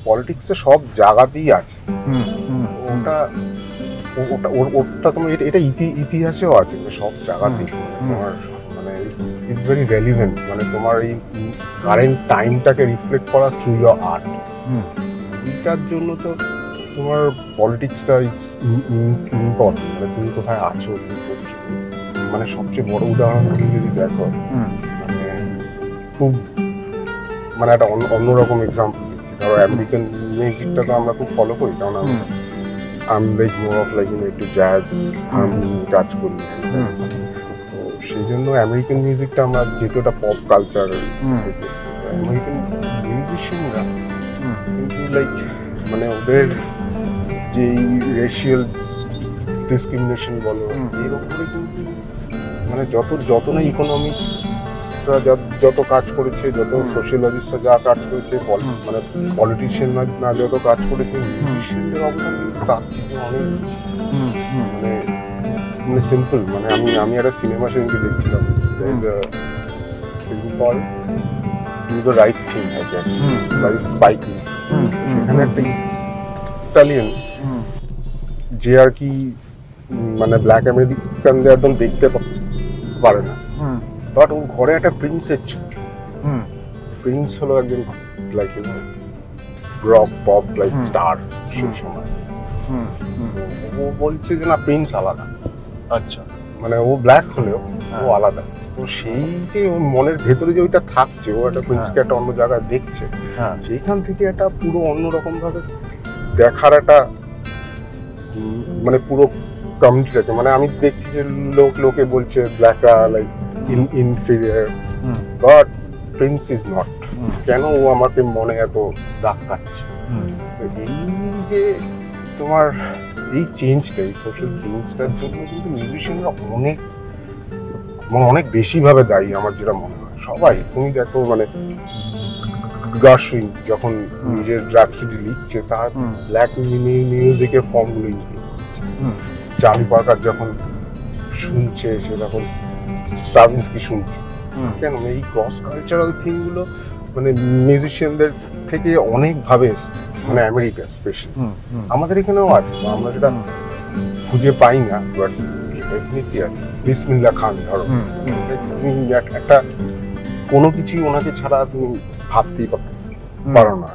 পলিটিক্সটা সব জায়গাতেই আছে। ওটা ওটা তোমার এটা ইতিহাসেও আছে, সব জায়গাতেই তোমার মানে ইটস ভেরি রেলিভেন্ট। মানে তোমার এই কারেন্ট টাইমটাকে রিফ্লেক্ট করা থ্রু ইয়োর আর্ট। এইটার জন্য তো তোমার পলিটিক্সটা ইটস ইম্পর্টেন্ট। মানে তুমি কোথায় আছো, কি করছো। মানে সবচেয়ে বড় উদাহরণ তুমি যদি দেখো, মানে খুব মানে একটা অন্যরকম এক্সাম্পল দিচ্ছি। ধরো আমেরিকান মিউজিকটা তো আমরা খুব ফলো করি, কারণ আমি লাইক মোর অফ লাইক একটু জ্যাজ হারমোনি কাজ করি। তো সেই জন্য আমেরিকান মিউজিকটা আমরা যেহেতু একটা পপ কালচার, আমেরিকান মিউজিশিয়ানরা কিন্তু লাইক মানে ওদের যে রেশিয়াল ডিসক্রিমিনেশন বলো, এরকম করে কিন্তু মানে যত না ইকোনমিক্সরা যত কাজ করেছে, যত সোশ্যালজিস্টরা যা কাজ করেছে, মানে পলিটিশিয়ানরা না যত কাজ করেছে, মিউজিশিয়ানদের অবদান কিন্তু তার থেকে অনেক মানে সিম্পল। মানে আমি একটা সিনেমা সেদিনকে দেখছিলাম, do the right thing I guess, by Spike Lee. সেখানে একটা ইটালিয়ান যে আর কি মানে ব্ল্যাক আমেরিকানদের একদম দেখতে পারে না, বাট ওর ঘরে একটা প্রিন্সের ছিল। প্রিন্স হলো একজন like rock pop like star সেই সময়। ও বলছে যে না, প্রিন্স আলাদা। আচ্ছা, মানে ও ব্ল্যাক হলেও ও আলাদা। তো সেই যে ওর মনের ভেতরে যে ওইটা থাকছে, ও একটা প্রিন্সকে একটা অন্য জায়গায় দেখছে, সেইখান থেকে একটা পুরো অন্যরকম ভাবে দেখার একটা মানে পুরো কমিউনিটিটাকে, মানে আমি দেখছি যে লোকে বলছে ব্ল্যাকরা like inferior, but Prince is not. কেন ও আমাকে মনে এত দাগ কাটছে? তো এই যে তোমার এই চেঞ্জটা, এই সোশ্যাল চেঞ্জটার জন্য কিন্তু মিউজিশিয়ানরা অনেক বেশিভাবে দায়ী আমার যেটা মনে হয়। সবাই তুমি দেখো, মানে গার্শউইন যখন নিজের র্যাপসডি লিখছে, তার ব্ল্যাক মিউজিকের ফর্মগুলো ইনক্লুড করছে। চার্লি পার্কার যখন শুনছে, সে তখন স্ট্রাভিন্সকি শুনছে। কেন এই ক্রস কালচারাল থিংগুলো মানে মিউজিশিয়ানদের থেকে অনেকভাবে এসছে, মানে আমেরিকা স্পেশালি। আমাদের এখানেও আছে, আমরা সেটা খুঁজে পাই না, বাট ডেফিনেটলি আছে। বিসমিল্লাহ খান ধরো, তুমি একটা কোনো কিছুই ওনাকে ছাড়া তুমি ভাবতেই পারো না।